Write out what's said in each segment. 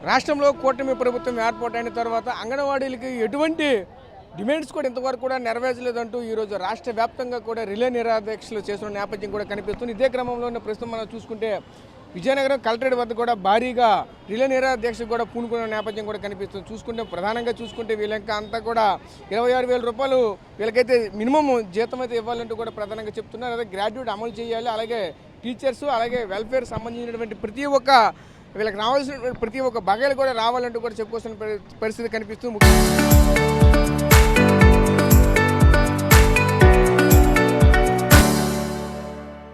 రాష్ట్రంలో కూటమి ప్రభుత్వం ఏర్పాటైన తర్వాత అంగన్వాడీలకి ఎటువంటి డిమాండ్స్ కూడా ఇంతవరకు కూడా నెరవేర్చలేదంటూ ఈరోజు రాష్ట్ర వ్యాప్తంగా కూడా రిలే నిరాదీక్షలు చేస్తున్న నేపథ్యం కూడా కనిపిస్తుంది. ఇదే క్రమంలోనే ప్రస్తుతం మనం చూసుకుంటే విజయనగరం కలెక్టరేట్ వద్ద కూడా భారీగా రిలే నిరాదీక్షకు కూడా పూనుకున్న నేపథ్యం కూడా కనిపిస్తుంది. ప్రధానంగా చూసుకుంటే వీళ్ళకి అంతా కూడా 26,000 రూపాయలు వీళ్ళకైతే మినిమం జీతం అయితే ఇవ్వాలంటూ కూడా ప్రధానంగా చెప్తున్నారు. అదే గ్రాడ్యుయేట్ అమలు చేయాలి, అలాగే టీచర్స్, అలాగే వెల్ఫేర్ సంబంధించినటువంటి ప్రతి ఒక్క వీళ్ళకి రావాల్సిన ప్రతి ఒక్క బగాయిలు కూడా రావాలంటూ కూడా చెప్పుకోవాల్సిన పరిస్థితి కనిపిస్తుంది.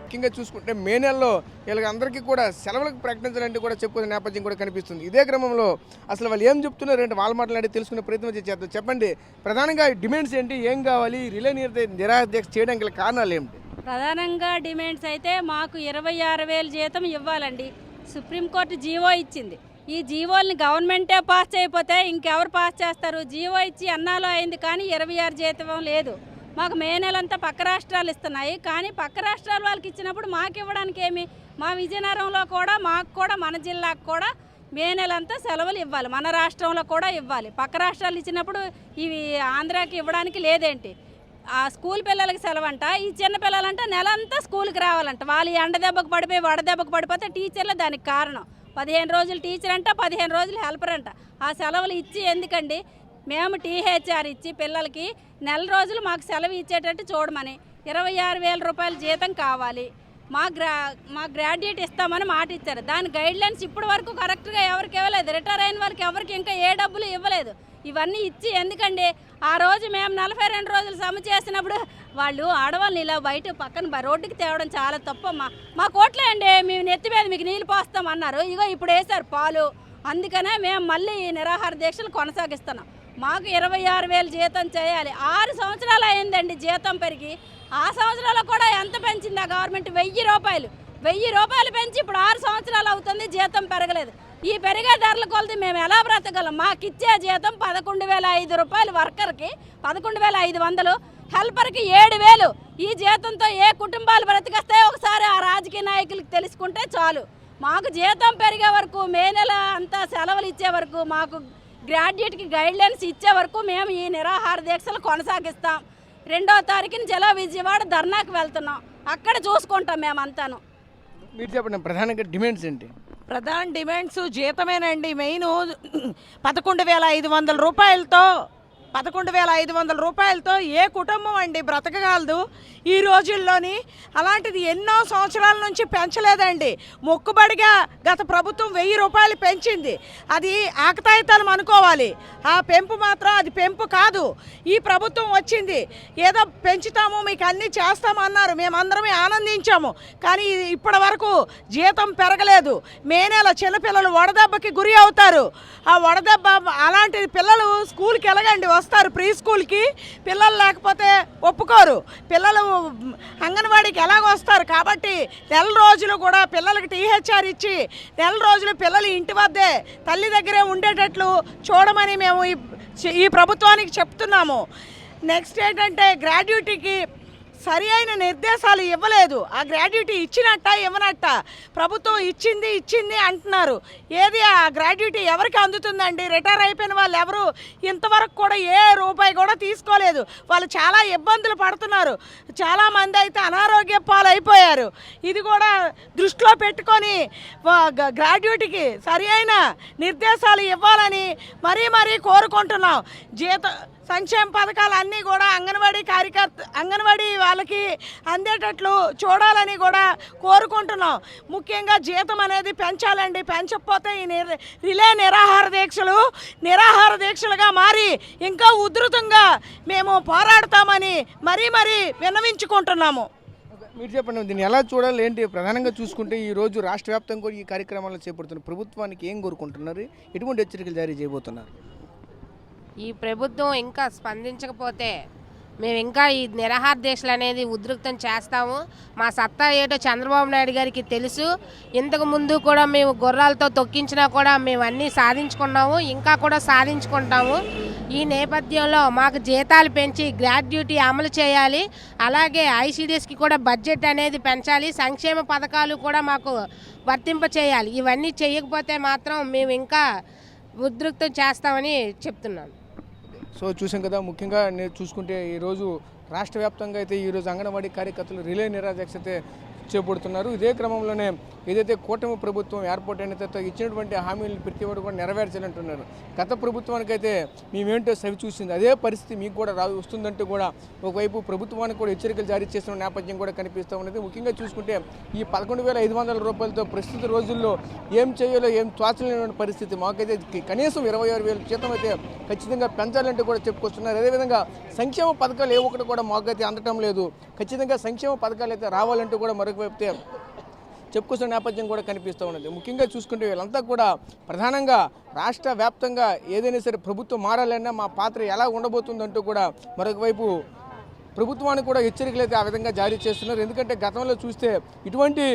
ముఖ్యంగా చూసుకుంటే మే నెలలో వీళ్ళకి అందరికీ కూడా సెలవులకు ప్రకటించాలంటే కూడా చెప్పుకునే నేపథ్యం కూడా కనిపిస్తుంది. ఇదే క్రమంలో అసలు వాళ్ళు ఏం చెప్తున్నారు అంటే వాళ్ళ మాట్లాడి తెలుసుకునే ప్రయత్నం చేద్దాం. చెప్పండి, ప్రధానంగా డిమాండ్స్ ఏంటి, ఏం కావాలి, రిలే నిరాదీక్ష చేయడానికి కారణాలు ఏమిటి? ప్రధానంగా డిమాండ్స్ అయితే మాకు 26,000 జీతం ఇవ్వాలండి. సుప్రీంకోర్టు జీవో ఇచ్చింది. ఈ జీవోల్ని గవర్నమెంటే పాస్ చేయకపోతే ఇంకెవరు పాస్ చేస్తారు? జీవో ఇచ్చి అన్నాలో అయింది, కానీ 26 జీతం లేదు. మాకు మే నెలంతా పక్క రాష్ట్రాలు ఇస్తున్నాయి, కానీ పక్క రాష్ట్రాల వాళ్ళకి ఇచ్చినప్పుడు మాకు ఇవ్వడానికి ఏమి? మా విజయనగరంలో కూడా మాకు కూడా మన జిల్లాకు కూడా మే నెలంతా సెలవులు ఇవ్వాలి, మన రాష్ట్రంలో కూడా ఇవ్వాలి. పక్క రాష్ట్రాలు ఇచ్చినప్పుడు ఇవి ఆంధ్రాకి ఇవ్వడానికి లేదేంటి? ఆ స్కూల్ పిల్లలకి సెలవంట, ఈ చిన్న పిల్లలంట నెలంతా స్కూల్కి రావాలంట. వాళ్ళు ఎండ దెబ్బకు పడిపోయి వడ దెబ్బకు పడిపోతే టీచర్లు దానికి కారణం. 15 రోజులు టీచర్ అంట, 15 రోజులు హెల్పర్ అంట. ఆ సెలవులు ఇచ్చి ఎందుకండి? మేము టీహెచ్ఆర్ ఇచ్చి పిల్లలకి నెల రోజులు మాకు సెలవు ఇచ్చేటట్టు చూడమని 26,000 రూపాయల జీతం కావాలి. మా గ్రాడ్యుయేట్ ఇస్తామని మాట ఇచ్చారు. దాని గైడ్లైన్స్ ఇప్పటి వరకు కరెక్ట్గా ఎవరికి ఇవ్వలేదు. రిటైర్ అయిన వాళ్ళకి ఎవరికి ఇంకా ఏ డబ్బులు ఇవ్వలేదు. ఇవన్నీ ఇచ్చి ఎందుకండి? ఆ రోజు మేము 42 రోజులు సమ్మె చేసినప్పుడు వాళ్ళు ఆడవాళ్ళని ఇలా బయట పక్కన రోడ్డుకి తేవడం చాలా తప్పమ్మా. మా కోట్లే అండి, మేము నెత్తి మీద మీకు నీళ్ళు పోస్తాం అన్నారు. ఇగో ఇప్పుడు వేశారు పాలు. అందుకనే మేము మళ్ళీ నిరాహార దీక్షలు కొనసాగిస్తున్నాం. మాకు 26,000 జీతం చేయాలి. 6 సంవత్సరాలు అయిందండి జీతం పెరిగి. ఆ సంవత్సరాల్లో కూడా ఎంత పెంచింది ఆ గవర్నమెంట్? 1,000 రూపాయలు. 1,000 రూపాయలు పెంచి ఇప్పుడు 6 సంవత్సరాలు అవుతుంది, జీతం పెరగలేదు. ఈ పెరిగే ధరల కొలది మేము ఎలా బ్రతకగలం? మాకు ఇచ్చే జీతం 11,500 రూపాయలు వర్కర్కి, 11,500, హెల్పర్కి 7,000. ఈ జీతంతో ఏ కుటుంబాలు బ్రతికేస్తాయో ఒకసారి ఆ రాజకీయ నాయకులకు తెలుసుకుంటే చాలు. మాకు జీతం పెరిగే వరకు, మే నెల అంతా సెలవులు ఇచ్చే వరకు, మాకు గ్రాడ్యుయేట్కి గైడ్లైన్స్ ఇచ్చే వరకు మేము ఈ నిరాహార దీక్షలు కొనసాగిస్తాం. 2వ తారీఖున విజయవాడ ధర్నాకు వెళ్తున్నాం. అక్కడ చూసుకుంటాం మేమంతాను. మీరు చెప్పండి, ప్రధానంగా డిమాండ్స్ ఏంటి? ప్రధాన డిమాండ్స్ జీతమేనండి. మెయిన్ 11,500 రూపాయలతో 11,500 రూపాయలతో ఏ కుటుంబం అండి బ్రతకగలదు ఈ రోజుల్లోని? అలాంటిది ఎన్నో సంవత్సరాల నుంచి పెంచలేదండి. మొక్కుబడిగా గత ప్రభుత్వం 1,000 రూపాయలు పెంచింది. అది ఆకతాయితనం అనుకోవాలి. ఆ పెంపు మాత్రం అది పెంపు కాదు. ఈ ప్రభుత్వం వచ్చింది, ఏదో పెంచుతాము మీకు అన్నీ చేస్తామన్నారు. మేమందరమే ఆనందించాము. కానీ ఇప్పటి వరకు జీతం పెరగలేదు. మే నెల చిన్నపిల్లలు వడదెబ్బకి గురి అవుతారు. ఆ వడదెబ్బ అలాంటి పిల్లలు స్కూల్కి ఎలాగండి వస్తారు? ప్రీ స్కూల్కి పిల్లలు లేకపోతే ఒప్పుకోరు. పిల్లలు అంగన్వాడీకి ఎలాగొస్తారు? కాబట్టి నెల రోజులు కూడా పిల్లలకి టీహెచ్ఆర్ ఇచ్చి నెల రోజులు పిల్లలు ఇంటి వద్దే తల్లి దగ్గరే ఉండేటట్లు చూడమని మేము ఈ ప్రభుత్వానికి చెప్తున్నాము. నెక్స్ట్ ఏంటంటే, గ్రాడ్యుయేటీకి సరి అయిన నిర్దేశాలు ఇవ్వలేదు. ఆ గ్రాడ్యుయేటీ ఇచ్చినట్ట ఇవ్వనట్ట? ప్రభుత్వం ఇచ్చింది అంటున్నారు. ఏది ఆ గ్రాడ్యుయేటీ ఎవరికి అందుతుందండి? రిటైర్ అయిపోయిన వాళ్ళు ఎవరు ఇంతవరకు కూడా ఏ రూపాయి కూడా తీసుకోలేదు. వాళ్ళు చాలా ఇబ్బందులు పడుతున్నారు. చాలామంది అయితే అనారోగ్య పాలైపోయారు. ఇది కూడా దృష్టిలో పెట్టుకొని గ్రాడ్యుయేటీకి సరి అయిన నిర్దేశాలు ఇవ్వాలని మరీ కోరుకుంటున్నాం. సంక్షేమ పథకాలు అన్నీ కూడా అంగన్వాడీ వాళ్ళకి అందేటట్లు చూడాలని కూడా కోరుకుంటున్నాం. ముఖ్యంగా జీతం అనేది పెంచాలండి. పెంచకపోతే ఈ రిలే నిరాహార దీక్షలుగా మారి ఇంకా ఉధృతంగా మేము పోరాడతామని మరీ విన్నవించుకుంటున్నాము. మీరు చెప్పండి, దీన్ని ఎలా చూడాలి ఏంటి? ప్రధానంగా చూసుకుంటే ఈరోజు రాష్ట్ర వ్యాప్తంగా కూడా ఈ కార్యక్రమాలు చేపడుతున్న ప్రభుత్వానికి ఏం కోరుకుంటున్నారు? ఎటువంటి హెచ్చరికలు జారీ చేయబోతున్నారు? ఈ ప్రభుత్వం ఇంకా స్పందించకపోతే మేము ఇంకా ఈ నిరాహార దీక్షలు అనేది ఉధృతం చేస్తాము. మా సత్తా ఏటో చంద్రబాబు నాయుడు గారికి తెలుసు. ఇంతకు ముందు కూడా మేము గుర్రాలతో తొక్కించినా కూడా మేము అన్నీ సాధించుకున్నాము, ఇంకా కూడా సాధించుకుంటాము. ఈ నేపథ్యంలో మాకు జీతాలు పెంచి గ్రాడ్యుటీ అమలు చేయాలి. అలాగే ఐసీడీఎస్కి కూడా బడ్జెట్ అనేది పెంచాలి. సంక్షేమ పథకాలు కూడా మాకు వర్తింప చేయాలి. ఇవన్నీ చేయకపోతే మాత్రం మేము ఇంకా ఉద్రిక్తం చేస్తామని చెప్తున్నాను. సో చూసాం కదా, ముఖ్యంగా నేను చూసుకుంటే ఈరోజు రాష్ట్ర వ్యాప్తంగా అయితే ఈరోజు అంగన్వాడీ కార్యకర్తలు రిలే నిరాదీక్ష అయితే చేపడుతున్నారు. ఇదే క్రమంలోనే ఏదైతే కూటమి ప్రభుత్వం ఏర్పాటైన తర్వాత ఇచ్చినటువంటి హామీలను ప్రతి ఒక్కరు కూడా నెరవేర్చాలంటున్నారు. గత ప్రభుత్వానికైతే మేమేంటో సవి చూసింది, అదే పరిస్థితి మీకు కూడా వస్తుందంటూ కూడా ఒకవైపు ప్రభుత్వానికి కూడా హెచ్చరికలు జారీ చేస్తున్న నేపథ్యం కూడా కనిపిస్తూ ఉన్నది. ముఖ్యంగా చూసుకుంటే ఈ 11,500 రూపాయలతో ప్రస్తుత రోజుల్లో ఏం చేయాలో ఏం తోచలేని పరిస్థితి. మాకైతే కనీసం 26,000 జీతం అయితే ఖచ్చితంగా పెంచాలంటూ కూడా చెప్పుకొస్తున్నారు. అదేవిధంగా సంక్షేమ పథకాలు ఏ ఒక్కటి కూడా మాకైతే అందటం లేదు. ఖచ్చితంగా సంక్షేమ పథకాలు అయితే రావాలంటూ కూడా మరొక వైపు చెప్పుకొస్తున్న నేపథ్యం కూడా కనిపిస్తూ ఉన్నది. ముఖ్యంగా చూసుకుంటే వీళ్ళంతా కూడా ప్రధానంగా రాష్ట్ర వ్యాప్తంగా ఏదైనా సరే ప్రభుత్వం మారాలన్నా మా పాత్ర ఎలా ఉండబోతుందంటూ కూడా మరొక వైపు ప్రభుత్వానికి కూడా హెచ్చరికలు అయితే ఆ విధంగా జారీ చేస్తున్నారు. ఎందుకంటే గతంలో చూస్తే ఇటువంటి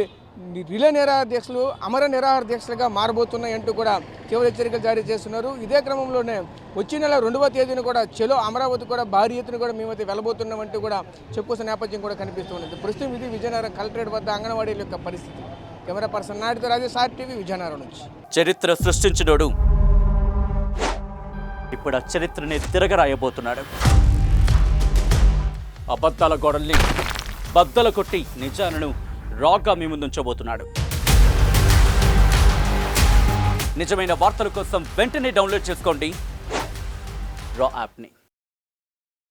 రిలే నిరాహార దీక్షలు అమర నిరాహార దీక్షలుగా మారబోతున్నాయంటూ కూడా తీవ్ర హెచ్చరికలు జారీ చేస్తున్నారు. ఇదే క్రమంలోనే వచ్చే నెల 2వ తేదీన కూడా చలో అమరావతి కూడా భారీ ఎత్తున కూడా మేమైతే వెళ్ళబోతున్నామంటూ కూడా చెప్పుకొస్తున్న నేపథ్యం కూడా కనిపిస్తున్నది. ప్రస్తుతం ఇది విజయనగరం కలెక్టరేట్ వద్ద అంగన్వాడీల యొక్క పరిస్థితి. కెమెరా పర్సన్ నాయుడుతో రాజేష్, RTV, విజయనగరం నుంచి. చరిత్ర సృష్టించినోడు ఇప్పుడు ఆ చరిత్రని తిరగరాయబోతున్నాడు. అబద్ధాల గోడల్ని బద్దలు కొట్టి నిజాలను రాగా మీ ముందుంచబోతున్నాడు. నిజమైన వార్తల కోసం వెంటనే డౌన్లోడ్ చేసుకోండి రా యాప్ని.